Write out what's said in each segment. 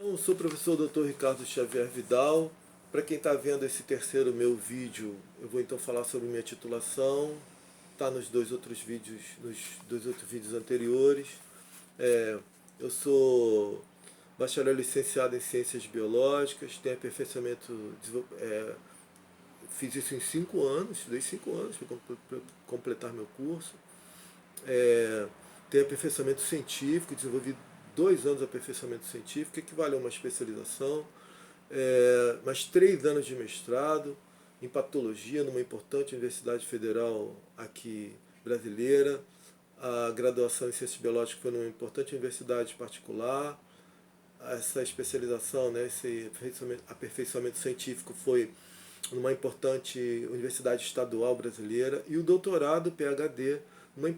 Eu sou o professor Dr. Ricardo Xavier Vidal. Para quem está vendo esse terceiro meu vídeo, eu vou então falar sobre minha titulação. Está nos dois outros vídeos anteriores. É, eu sou bacharel licenciado em Ciências Biológicas, tenho aperfeiçoamento, fiz isso em 5 anos, estudei 5 anos para completar meu curso. Tenho aperfeiçoamento científico, desenvolvi 2 anos de aperfeiçoamento científico, que equivale a uma especialização, mais 3 anos de mestrado em patologia numa importante universidade federal aqui brasileira. A graduação em ciências biológicas foi numa importante universidade particular. Essa especialização, né, esse aperfeiçoamento científico foi numa importante universidade estadual brasileira, e o doutorado, PhD, numa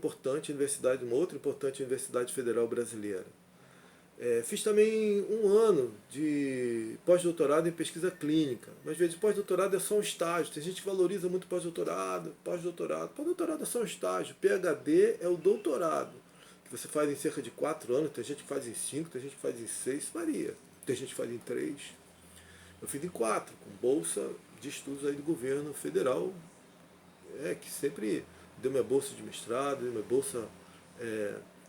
outra importante universidade federal brasileira. Fiz também 1 ano de pós-doutorado em pesquisa clínica. Mas às vezes pós-doutorado é só um estágio. Tem gente que valoriza muito pós-doutorado. Pós-doutorado é só um estágio. PhD é o doutorado, que você faz em cerca de 4 anos. Tem gente que faz em 5, tem gente que faz em 6, varia. Tem gente que faz em 3. Eu fiz em 4, com bolsa de estudos aí do governo federal, que sempre deu minha bolsa de mestrado, deu minha bolsa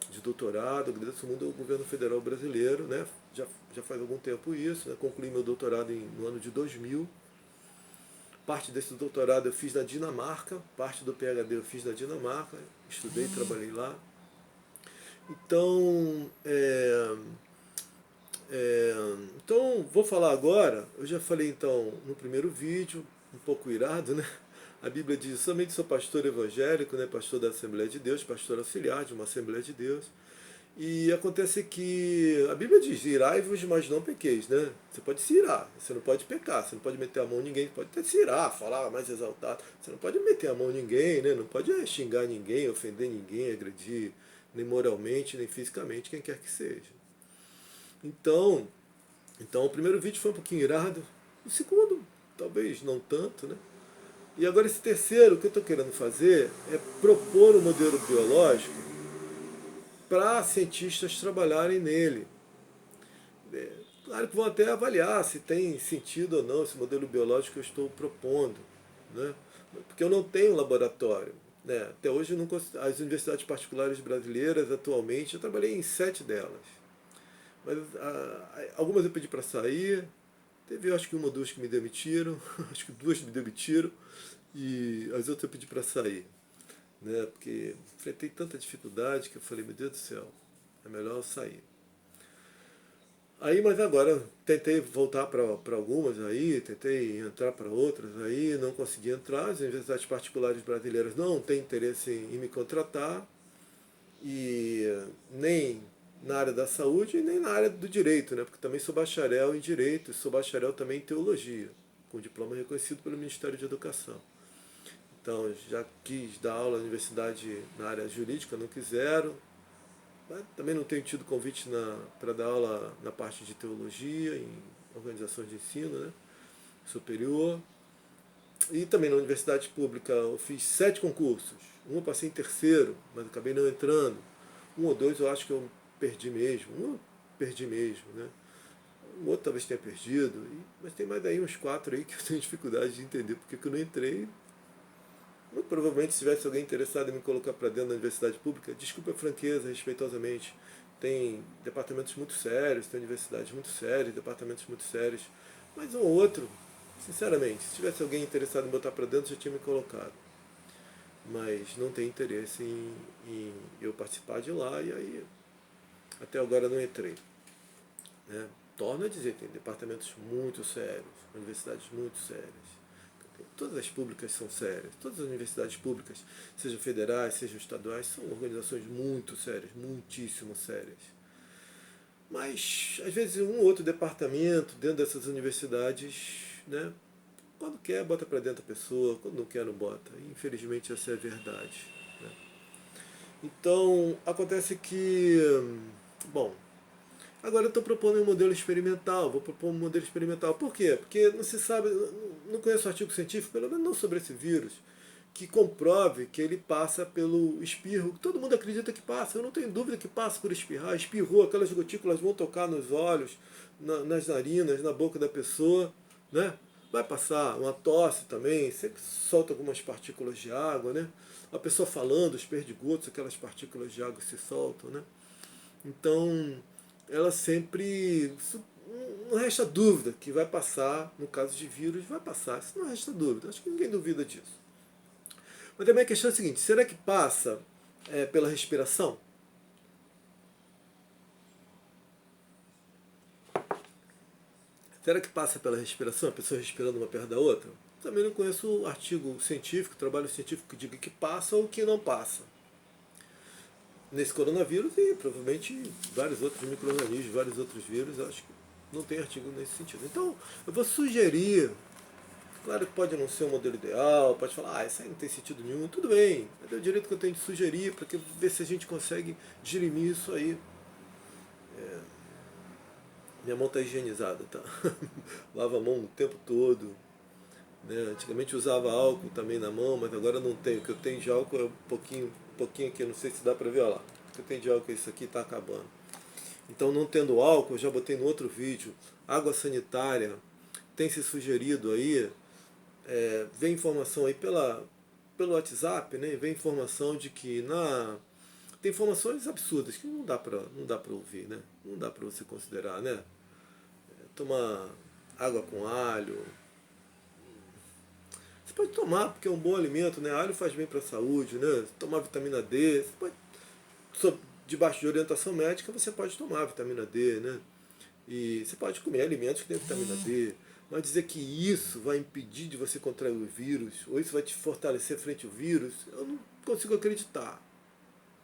de doutorado. Agradeço muito ao governo federal brasileiro, né? Já faz algum tempo isso, né? Concluí meu doutorado no ano de 2000. Parte desse doutorado eu fiz na Dinamarca, parte do PhD eu fiz na Dinamarca, estudei, trabalhei lá. Então, então, vou falar agora. Eu já falei então no primeiro vídeo, um pouco irado, né? A Bíblia diz: somente sou pastor evangélico, né? Pastor da Assembleia de Deus, pastor auxiliar de uma Assembleia de Deus. E acontece que a Bíblia diz: irai-vos, mas não pequeis, né? Você pode se irar, você não pode pecar, você não pode meter a mão em ninguém, pode até se irar, falar mais exaltado. Você não pode meter a mão em ninguém, né? Não pode xingar ninguém, ofender ninguém, agredir, nem moralmente, nem fisicamente, quem quer que seja. Então, o primeiro vídeo foi um pouquinho irado, o segundo, talvez não tanto, né? E agora esse terceiro, o que eu estou querendo fazer é propor um modelo biológico para cientistas trabalharem nele. Claro que vão até avaliar se tem sentido ou não esse modelo biológico que eu estou propondo, né? Porque eu não tenho laboratório. Né? Até hoje, as universidades particulares brasileiras, atualmente, eu trabalhei em 7 delas. Mas algumas eu pedi para sair. Teve, acho que 1 ou 2 que me demitiram, acho que 2 me demitiram, e as outras eu pedi para sair, né? Porque enfrentei tanta dificuldade que eu falei: meu Deus do céu, é melhor eu sair. Aí, mas agora tentei voltar para algumas aí, tentei entrar para outras aí, não consegui entrar. As universidades particulares brasileiras não têm interesse em me contratar, e nem na área da saúde e nem na área do direito, né? Porque também sou bacharel em direito e sou bacharel também em teologia, com diploma reconhecido pelo Ministério de Educação. Então, já quis dar aula na universidade na área jurídica, não quiseram. Mas também não tenho tido convite para dar aula na parte de teologia, em organizações de ensino, né? Superior. E também na universidade pública eu fiz 7 concursos. Um eu passei em terceiro, mas acabei não entrando. 1 ou 2 eu acho que eu perdi mesmo. Eu perdi mesmo, né? O outro talvez tenha perdido. Mas tem mais aí uns 4 aí que eu tenho dificuldade de entender porque que eu não entrei. Muito provavelmente, se tivesse alguém interessado em me colocar para dentro da universidade pública, desculpe a franqueza, respeitosamente, tem departamentos muito sérios, tem universidades muito sérias, departamentos muito sérios, mas um ou outro, sinceramente, se tivesse alguém interessado em botar para dentro, já tinha me colocado. Mas não tem interesse em eu participar de lá, e aí até agora não entrei. Né? Torno a dizer, tem departamentos muito sérios, universidades muito sérias. Todas as públicas são sérias, todas as universidades públicas, sejam federais, sejam estaduais, são organizações muito sérias, muitíssimo sérias. Mas, às vezes, um ou outro departamento dentro dessas universidades, né, quando quer, bota para dentro a pessoa, quando não quer, não bota. Infelizmente, essa é a verdade. Né? Então, acontece que, bom, agora eu estou propondo um modelo experimental, vou propor um modelo experimental. Por quê? Porque não se sabe, não conheço artigo científico, pelo menos não sobre esse vírus, que comprove que ele passa pelo espirro. Todo mundo acredita que passa, eu não tenho dúvida que passa por espirrar. Espirrou, aquelas gotículas vão tocar nos olhos, nas narinas, na boca da pessoa, né? Vai passar uma tosse também, sempre solta algumas partículas de água, né? A pessoa falando, os perdigotos, aquelas partículas de água se soltam, né? Então, ela sempre... Não resta dúvida que vai passar, no caso de vírus, vai passar. Isso não resta dúvida, acho que ninguém duvida disso. Mas também a questão é a seguinte, será que passa pela respiração? Será que passa pela respiração, a pessoa respirando uma perto da outra? Também não conheço artigo científico, trabalho científico que diga que passa ou que não passa. Nesse coronavírus e provavelmente vários outros micro-organismos, vários outros vírus, acho que não tem artigo nesse sentido. Então, eu vou sugerir, claro que pode não ser um modelo ideal, pode falar, isso aí não tem sentido nenhum, tudo bem, mas é o direito que eu tenho de sugerir, para ver se a gente consegue dirimir isso aí. Minha mão está higienizada, tá? Lava a mão o tempo todo. Né? Antigamente usava álcool também na mão, mas agora não tenho. O que eu tenho de álcool é um pouquinho aqui, não sei se dá para ver, olha lá. O que eu tenho de álcool é isso aqui, está acabando. Então, não tendo álcool, eu já botei no outro vídeo, água sanitária, tem se sugerido aí, vem informação aí pelo WhatsApp, né? Vem informação de que tem informações absurdas que não dá para ouvir, né? Não dá para você considerar, né? Tomar água com alho. Você pode tomar, porque é um bom alimento, né? Alho faz bem para a saúde, né? Tomar vitamina D. Você pode, debaixo de orientação médica, você pode tomar vitamina D, né? E você pode comer alimentos que têm vitamina D. Mas dizer que isso vai impedir de você contrair o vírus, ou isso vai te fortalecer frente ao vírus, eu não consigo acreditar.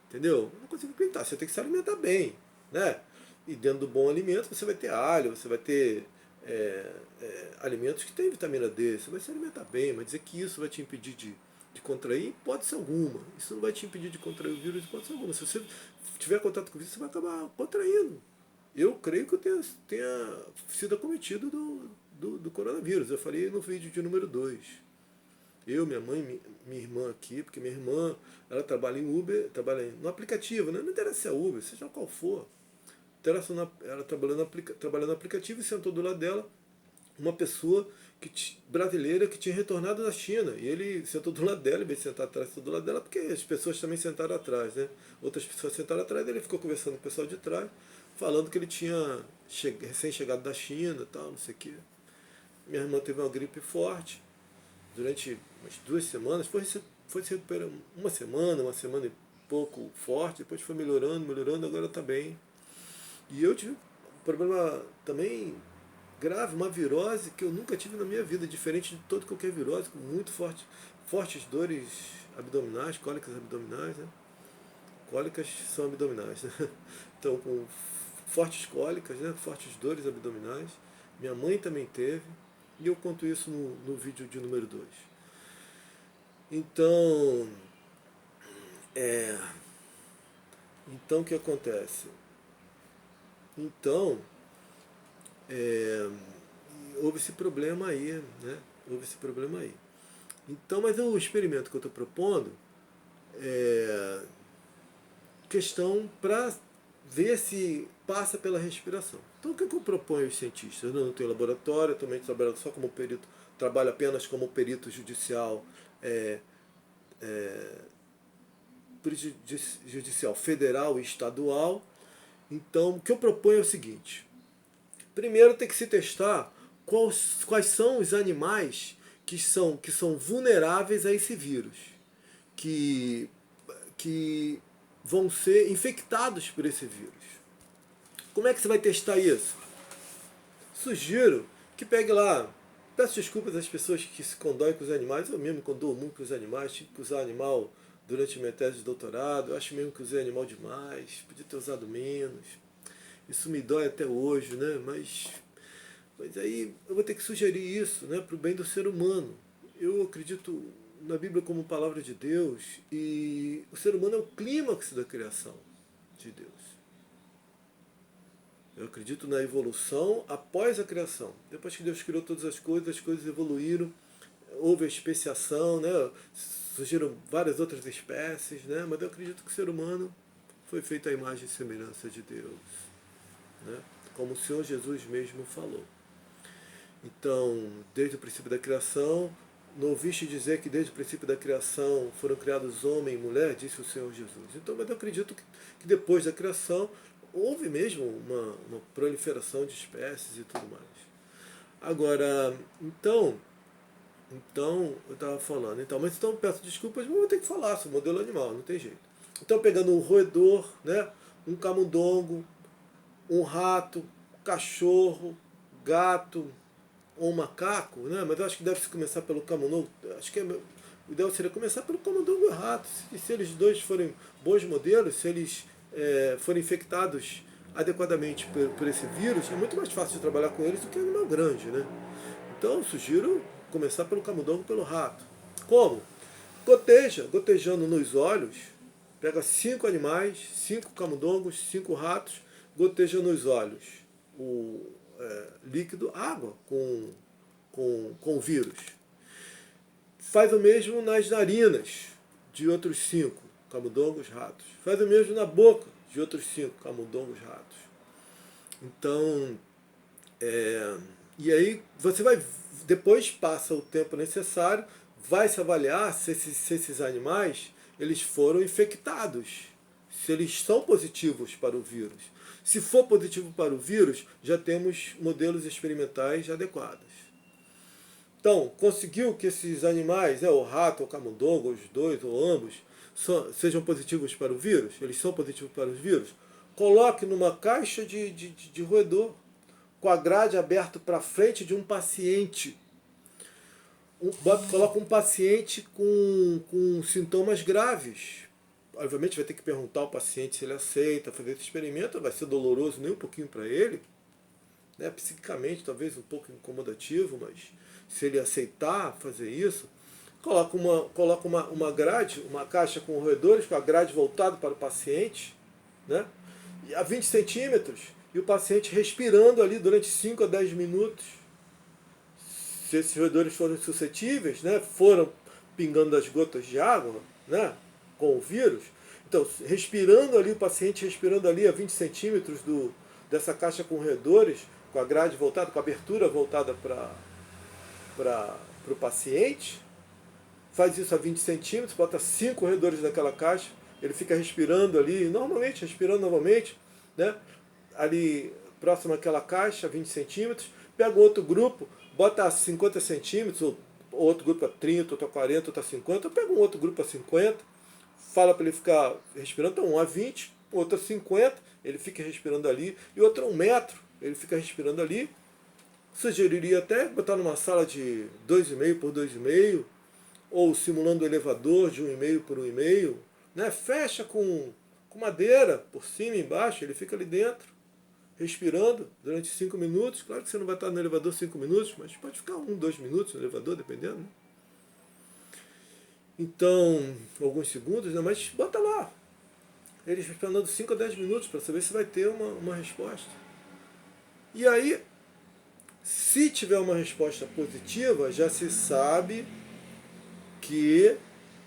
Entendeu? Eu não consigo acreditar. Você tem que se alimentar bem, né? E dentro do bom alimento você vai ter alho, você vai ter alimentos que têm vitamina D, você vai se alimentar bem, mas dizer que isso vai te impedir de contrair, hipótese alguma. Isso não vai te impedir de contrair o vírus, hipótese alguma. Se você tiver contato com o vírus, você vai acabar contraindo. Eu creio que eu tenha sido acometido do coronavírus. Eu falei no vídeo de número 2. Eu, minha mãe, minha irmã aqui, porque minha irmã, ela trabalha em Uber, trabalha no aplicativo, né? Não interessa se é Uber, seja qual for. Ela trabalhando no aplicativo e sentou do lado dela uma pessoa brasileira que tinha retornado da China. E ele sentou do lado dela, em vez de sentar atrás, sentou do lado dela, porque as pessoas também sentaram atrás, né? Outras pessoas sentaram atrás, ele ficou conversando com o pessoal de trás, falando que ele tinha recém-chegado da China, tal, não sei o quê. Minha irmã teve uma gripe forte durante umas 2 semanas, foi se recuperando uma semana e pouco forte, depois foi melhorando, agora está bem. E eu tive um problema também grave, uma virose que eu nunca tive na minha vida, diferente de toda qualquer virose, com muito fortes dores abdominais, cólicas abdominais, né? Cólicas são abdominais, né? Então, com fortes cólicas, né? Fortes dores abdominais. Minha mãe também teve, e eu conto isso no vídeo de número 2. Então, então o que acontece? Então, houve esse problema aí, né? Houve esse problema aí. Então, mas o experimento que eu estou propondo é questão para ver se passa pela respiração. Então, o que eu proponho aos cientistas? Eu não tenho laboratório, eu também trabalho só como perito, trabalho apenas como perito judicial, judicial federal e estadual. Então, o que eu proponho é o seguinte: primeiro tem que se testar quais são os animais que são vulneráveis a esse vírus, que vão ser infectados por esse vírus. Como é que você vai testar isso? Sugiro que pegue lá, peço desculpas às pessoas que se condoem com os animais, eu mesmo condoo muito com os animais, tive que usar animal durante minha tese de doutorado, eu acho mesmo que usei animal demais, podia ter usado menos. Isso me dói até hoje, né? Mas aí eu vou ter que sugerir isso, né, para o bem do ser humano. Eu acredito na Bíblia como palavra de Deus, e o ser humano é o clímax da criação de Deus. Eu acredito na evolução após a criação. Depois que Deus criou todas as coisas evoluíram, houve a especiação, né? Surgiram várias outras espécies, né? Mas eu acredito que o ser humano foi feito à imagem e semelhança de Deus, né? Como o Senhor Jesus mesmo falou. Então, desde o princípio da criação, não ouviste dizer que desde o princípio da criação foram criados homem e mulher, disse o Senhor Jesus. Então, mas eu acredito que depois da criação houve mesmo uma proliferação de espécies e tudo mais. Agora, então eu estava falando, mas então peço desculpas, mas vou ter que falar sobre o modelo animal, não tem jeito. Então, pegando um roedor, né, um camundongo, um rato, um cachorro, gato, ou um macaco, né? Mas eu acho que deve-se começar pelo camundongo. Acho que o ideal seria começar pelo camundongo e o rato. Se eles dois forem bons modelos, se eles forem infectados adequadamente por esse vírus, é muito mais fácil de trabalhar com eles do que um animal grande, né? Então eu sugiro começar pelo camundongo e pelo rato. Como? Gotejando nos olhos, pega 5 animais, 5 camundongos, 5 ratos, goteja nos olhos o líquido, água com vírus. Faz o mesmo nas narinas de outros 5 camundongos, ratos. Faz o mesmo na boca de outros 5 camundongos, ratos. Então, e aí você vai, depois passa o tempo necessário, vai se avaliar se esses animais eles foram infectados, se eles são positivos para o vírus. Se for positivo para o vírus, já temos modelos experimentais adequados. Então, conseguiu que esses animais, o rato, o camundongo, os dois ou ambos, sejam positivos para o vírus? Eles são positivos para os vírus? Coloque numa caixa de roedor, com a grade aberta para frente de um paciente. Coloca um paciente com sintomas graves. Obviamente vai ter que perguntar ao paciente se ele aceita fazer esse experimento, vai ser doloroso nem um pouquinho para ele, né? Psiquicamente talvez um pouco incomodativo, mas se ele aceitar fazer isso, coloca uma grade, uma caixa com roedores, com a grade voltada para o paciente, né? A 20 centímetros, e o paciente respirando ali durante 5 a 10 minutos. Se esses roedores forem suscetíveis, né, foram pingando as gotas de água, né, com o vírus, então respirando ali, o paciente respirando ali a 20 centímetros dessa caixa com roedores, com a grade voltada, com a abertura voltada para o paciente, faz isso a 20 centímetros, bota 5 roedores naquela caixa, ele fica respirando ali, respirando normalmente, né, ali próximo àquela caixa, 20 centímetros, pega outro grupo, bota a 50 centímetros, ou outro grupo a 30, outro a 40, outro a 50, pega um outro grupo a 50, fala para ele ficar respirando, então um a 20, outro a 50, ele fica respirando ali, e outro a 1 metro, ele fica respirando ali. Sugeriria até botar numa sala de 2,5 por 2,5, ou simulando um elevador de 1,5 por 1,5, né? Fecha com madeira por cima e embaixo, ele fica ali dentro, respirando durante 5 minutos. Claro que você não vai estar no elevador 5 minutos, mas pode ficar 1, 2 minutos no elevador, dependendo, né? Então, alguns segundos, né? Mas bota lá, eles respirando 5 a 10 minutos para saber se vai ter uma resposta. E aí, se tiver uma resposta positiva, já se sabe que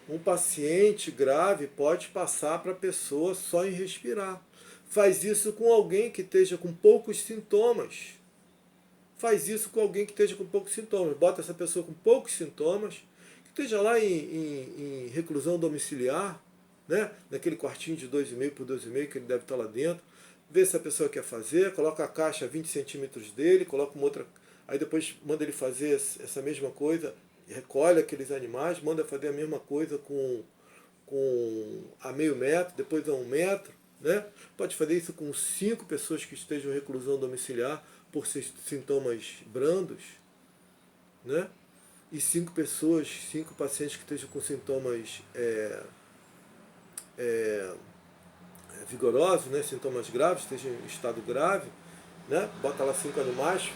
um paciente grave pode passar para a pessoa só em respirar. Faz isso com alguém que esteja com poucos sintomas. Faz isso com alguém que esteja com poucos sintomas. Bota essa pessoa com poucos sintomas, que esteja lá em reclusão domiciliar, né? Naquele quartinho de 2,5 por 2,5 que ele deve estar lá dentro. Vê se a pessoa quer fazer, coloca a caixa a 20 centímetros dele, coloca uma outra. Aí depois manda ele fazer essa mesma coisa, recolhe aqueles animais, manda fazer a mesma coisa com a meio metro, depois a 1 metro. Né? Pode fazer isso com 5 pessoas que estejam em reclusão domiciliar por sintomas brandos, né? E 5 pacientes que estejam com sintomas vigorosos, né? Sintomas graves, estejam em estado grave, né? Bota lá 5 animais,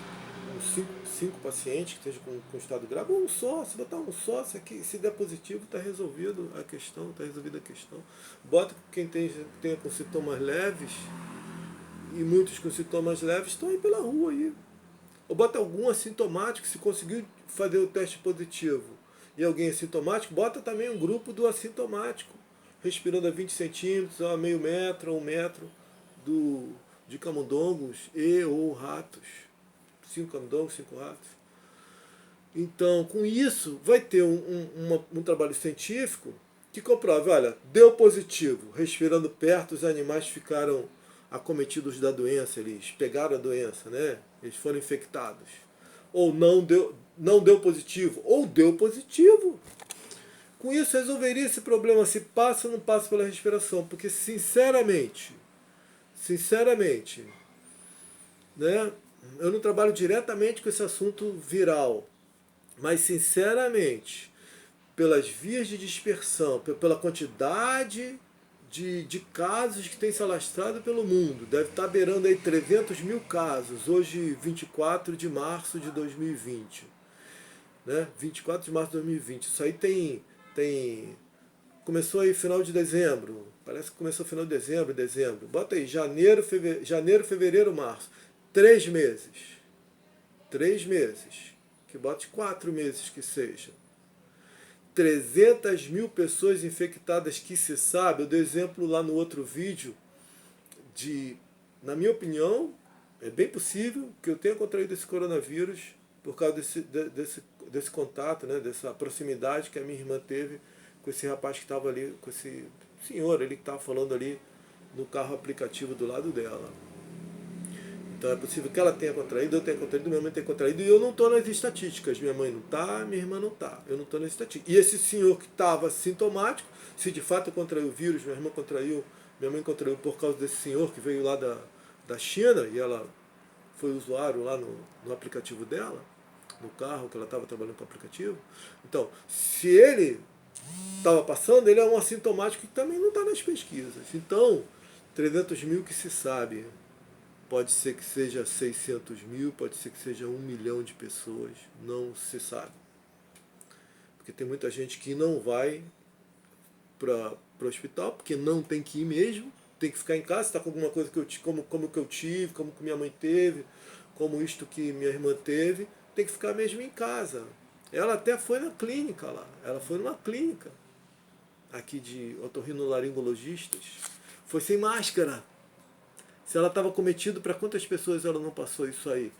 5 pacientes que estejam com estado grave, ou um só, se botar um só, se der positivo, está resolvido a questão, está resolvida a questão. Bota quem tenha com sintomas leves, e muitos com sintomas leves estão aí pela rua aí. Ou bota algum assintomático, se conseguiu fazer o teste positivo, e alguém assintomático, bota também um grupo do assintomático, respirando a 20 centímetros, a meio metro, a 1 metro de camundongos e ou ratos. 5 camundongos, 5 ratos. Então, com isso, vai ter um trabalho científico que comprova, olha, deu positivo, respirando perto, os animais ficaram acometidos da doença, eles pegaram a doença, né? Eles foram infectados. Ou não deu positivo, ou deu positivo. Com isso, resolveria esse problema se passa ou não passa pela respiração, porque sinceramente, né? Eu não trabalho diretamente com esse assunto viral, mas sinceramente, pelas vias de dispersão, pela quantidade de casos que tem se alastrado pelo mundo, deve estar beirando aí 300 mil casos, hoje 24 de março de 2020. Né? 24 de março de 2020. Isso aí começou aí final de dezembro, parece que começou final de dezembro. Bota aí, janeiro, fevereiro, março. 3 meses. 3 meses. Que bote 4 meses que seja. 300 mil pessoas infectadas que se sabe. Eu dei exemplo lá no outro vídeo na minha opinião, é bem possível que eu tenha contraído esse coronavírus por causa desse contato, né, dessa proximidade que a minha irmã teve com esse rapaz que estava ali, com esse senhor ali que estava falando ali no carro aplicativo do lado dela. Então é possível que ela tenha contraído, eu tenha contraído, minha mãe tenha contraído, e eu não estou nas estatísticas. Minha mãe não está, minha irmã não está. Eu não estou nas estatísticas. E esse senhor que estava sintomático, se de fato contraiu o vírus, minha mãe contraiu por causa desse senhor que veio lá da China, e ela foi usuário lá no aplicativo dela, no carro que ela estava trabalhando com o aplicativo. Então, se ele estava passando, ele é um assintomático que também não está nas pesquisas. Então, 300 mil que se sabe. Pode ser que seja 600 mil, pode ser que seja 1 milhão de pessoas, não se sabe. Porque tem muita gente que não vai para o hospital, porque não tem que ir mesmo, tem que ficar em casa, está com alguma coisa como que eu tive, como que minha mãe teve, como isto que minha irmã teve, tem que ficar mesmo em casa. Ela até foi na clínica lá, ela foi numa clínica aqui de otorrinolaringologistas, foi sem máscara. Se ela estava cometida, para quantas pessoas ela não passou isso aí?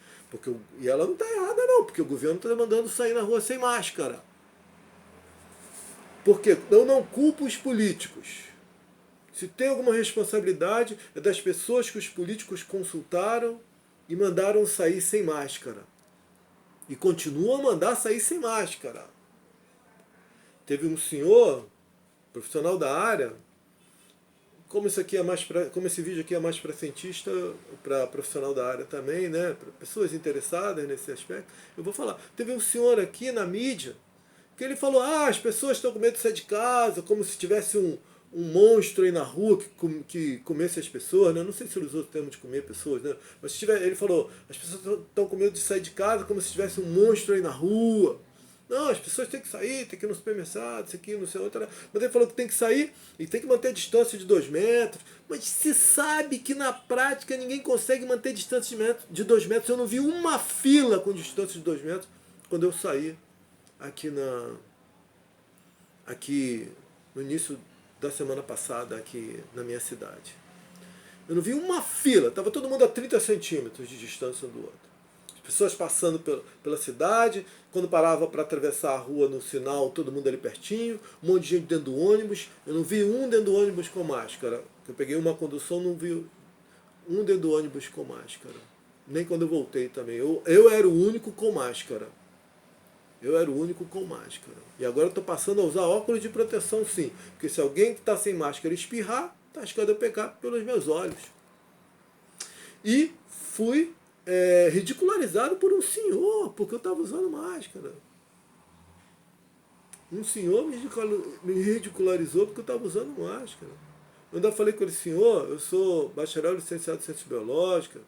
E ela não está errada não, porque o governo está mandando sair na rua sem máscara. Porque eu não culpo os políticos. Se tem alguma responsabilidade, é das pessoas que os políticos consultaram e mandaram sair sem máscara. E continuam a mandar sair sem máscara. Teve um senhor, profissional da área, como esse vídeo aqui é mais para cientista, para profissional da área também, né, para pessoas interessadas nesse aspecto, eu vou falar. Teve um senhor aqui na mídia que ele falou: as pessoas estão com medo de sair de casa, como se tivesse um monstro aí na rua que comesse as pessoas, né? Eu não sei se ele usou o termo de comer pessoas, né? Mas ele falou: as pessoas estão com medo de sair de casa como se tivesse um monstro aí na rua. Não, as pessoas têm que sair, tem que ir no supermercado, isso aqui, não sei outra. Mas ele falou que tem que sair e tem que manter a distância de 2 metros. Mas se sabe que na prática ninguém consegue manter distância de 2 metros. Eu não vi uma fila com distância de 2 metros quando eu saí aqui no início da semana passada aqui na minha cidade. Eu não vi uma fila, estava todo mundo a 30 centímetros de distância um do outro. Pessoas passando pela cidade, quando parava para atravessar a rua no sinal, todo mundo ali pertinho, um monte de gente dentro do ônibus. Eu não vi um dentro do ônibus com máscara. Eu peguei uma condução, não vi um dentro do ônibus com máscara. Nem quando eu voltei também. Eu era o único com máscara. E agora eu estou passando a usar óculos de proteção, sim. Porque se alguém que está sem máscara espirrar, está arriscado eu pegar pelos meus olhos. E fui ridicularizado por um senhor, porque eu estava usando máscara. Um senhor me ridicularizou porque eu estava usando máscara. Eu ainda falei com ele: senhor, eu sou bacharel licenciado em ciência biológica,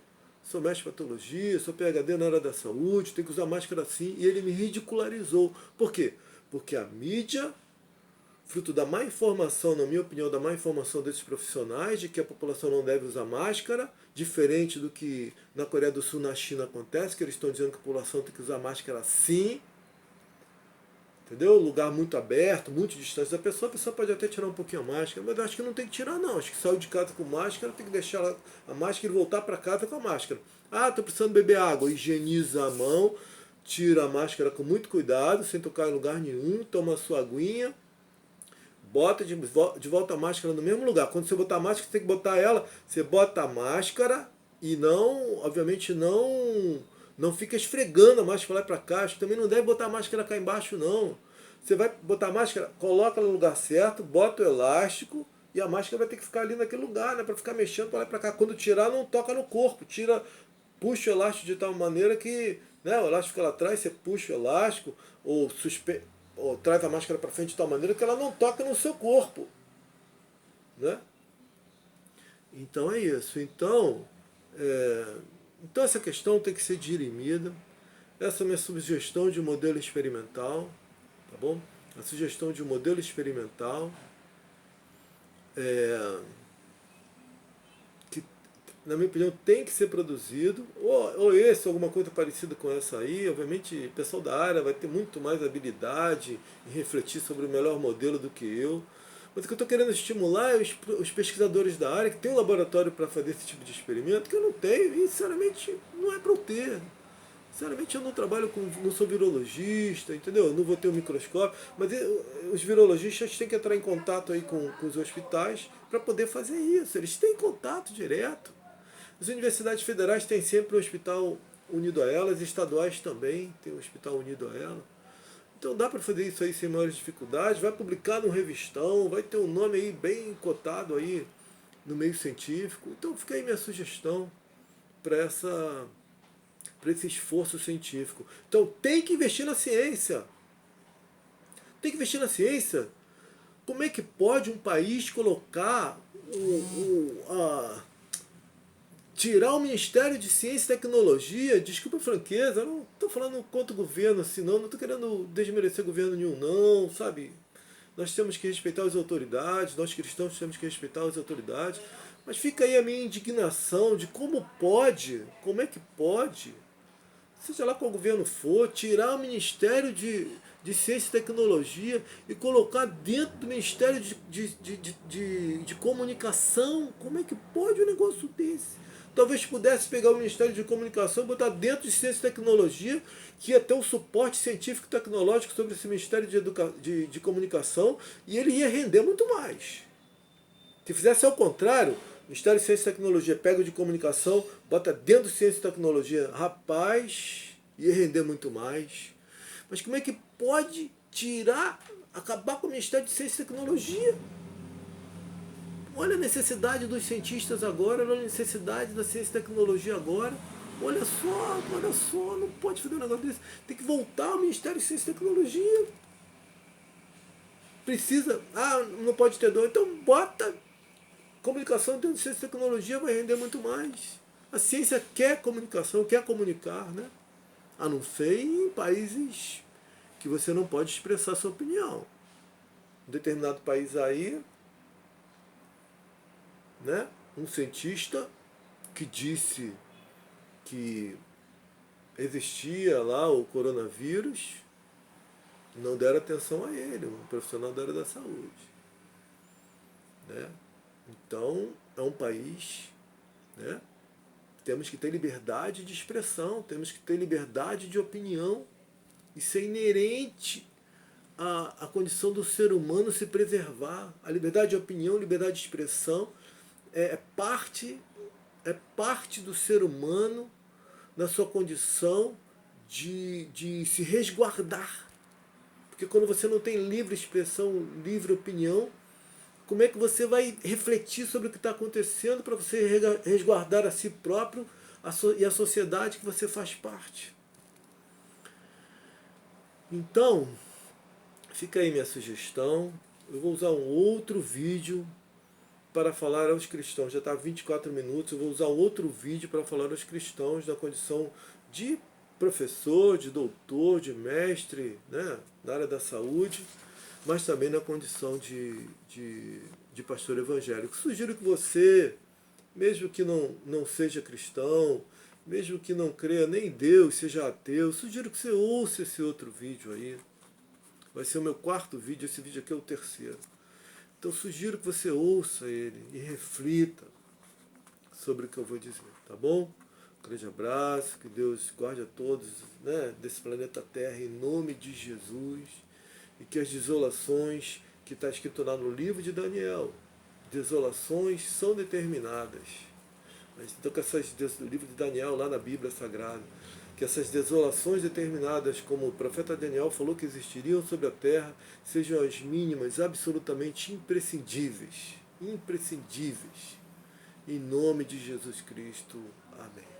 sou mestre em patologia, sou PhD na área da saúde, tenho que usar máscara assim. E ele me ridicularizou. Por quê? Porque a mídia, fruto da má informação, na minha opinião, da má informação desses profissionais, de que a população não deve usar máscara, diferente do que na Coreia do Sul, na China acontece, que eles estão dizendo que a população tem que usar máscara sim. entendeu? Lugar muito aberto, muito distante da pessoa, a pessoa pode até tirar um pouquinho a máscara, mas eu acho que não tem que tirar não. Acho que saiu de casa com máscara, tem que deixar a máscara e voltar para casa com a máscara. Ah, estou precisando beber água, higieniza a mão, tira a máscara com muito cuidado, sem tocar em lugar nenhum, toma a sua aguinha, bota de volta a máscara no mesmo lugar. Quando você botar a máscara, você tem que botar ela, você bota a máscara e não, obviamente não fica esfregando a máscara lá para cá. Acho que também não deve botar a máscara cá embaixo não. Você vai botar a máscara, coloca no lugar certo, bota o elástico e a máscara vai ter que ficar ali naquele lugar, né, para ficar mexendo para lá e para cá. Quando tirar, não toca no corpo, tira, puxa o elástico de tal maneira que, né, o elástico fica lá atrás, você puxa o elástico ou traz a máscara para frente de tal maneira que ela não toca no seu corpo, né? Então é isso. Então essa questão tem que ser dirimida. Essa é a minha sugestão de modelo experimental, tá bom? A sugestão de um modelo experimental que, na minha opinião, tem que ser produzido, ou esse, alguma coisa parecida com essa aí. Obviamente, o pessoal da área vai ter muito mais habilidade em refletir sobre o melhor modelo do que eu. Mas o que eu estou querendo estimular é os pesquisadores da área que têm um laboratório para fazer esse tipo de experimento, que eu não tenho, e sinceramente não é para eu ter. Sinceramente, eu não trabalho não sou virologista, entendeu? Eu não vou ter um microscópio, mas os virologistas têm que entrar em contato aí com os hospitais para poder fazer isso. Eles têm contato direto. As universidades federais têm sempre um hospital unido a elas, estaduais também tem um hospital unido a ela. Então dá para fazer isso aí sem maiores dificuldades, vai publicar num revistão, vai ter um nome aí bem cotado aí no meio científico. Então fica aí minha sugestão para esse esforço científico. Então tem que investir na ciência. Tem que investir na ciência. Como é que pode um país colocar tirar o Ministério de Ciência e Tecnologia? Desculpa a franqueza, eu não estou falando contra o governo assim, não estou querendo desmerecer governo nenhum, não, sabe? Nós temos que respeitar as autoridades, nós cristãos temos que respeitar as autoridades, mas fica aí a minha indignação de como é que pode, seja lá qual governo for, tirar o Ministério de Ciência e Tecnologia e colocar dentro do Ministério de Comunicação. Como é que pode um negócio desse? Talvez pudesse pegar o Ministério de Comunicação e botar dentro de Ciência e Tecnologia, que ia ter um suporte científico e tecnológico sobre esse Ministério de Comunicação, e ele ia render muito mais. Se fizesse ao contrário, o Ministério de Ciência e Tecnologia pega o de Comunicação, bota dentro de Ciência e Tecnologia, rapaz, ia render muito mais. Mas como é que pode acabar com o Ministério de Ciência e Tecnologia? Olha a necessidade dos cientistas agora, olha a necessidade da ciência e tecnologia agora. Olha só, não pode fazer um negócio desse. Tem que voltar ao Ministério de Ciência e Tecnologia. Precisa, não pode ter dor, então bota comunicação dentro de ciência e tecnologia, vai render muito mais. A ciência quer comunicação, quer comunicar, né? A não ser em países que você não pode expressar sua opinião. Um determinado país aí, né, um cientista que disse que existia lá o coronavírus, não deram atenção a ele, um profissional da área da saúde, né? Então é um país, né, temos que ter liberdade de expressão, temos que ter liberdade de opinião. Isso é inerente à condição do ser humano se preservar. A liberdade de opinião, liberdade de expressão é parte do ser humano na sua condição de se resguardar. Porque quando você não tem livre expressão, livre opinião, como é que você vai refletir sobre o que está acontecendo para você resguardar a si próprio e a sociedade que você faz parte? Então, fica aí minha sugestão. Eu vou usar um outro vídeo para falar aos cristãos. Já está 24 minutos, eu vou usar outro vídeo para falar aos cristãos da condição de professor, de doutor, de mestre, né, na área da saúde, mas também na condição de pastor evangélico. Sugiro que você, mesmo que não seja cristão, mesmo que não creia nem em Deus, seja ateu, sugiro que você ouça esse outro vídeo aí. Vai ser o meu quarto vídeo, esse vídeo aqui é o terceiro. Então sugiro que você ouça ele e reflita sobre o que eu vou dizer, tá bom? Um grande abraço, que Deus guarde a todos, né, desse planeta Terra em nome de Jesus, e que as desolações que está escrito lá no livro de Daniel, desolações são determinadas. Então, que o livro de Daniel lá na Bíblia Sagrada, que essas desolações determinadas, como o profeta Daniel falou que existiriam sobre a terra, sejam as mínimas, absolutamente imprescindíveis. Imprescindíveis. Em nome de Jesus Cristo. Amém.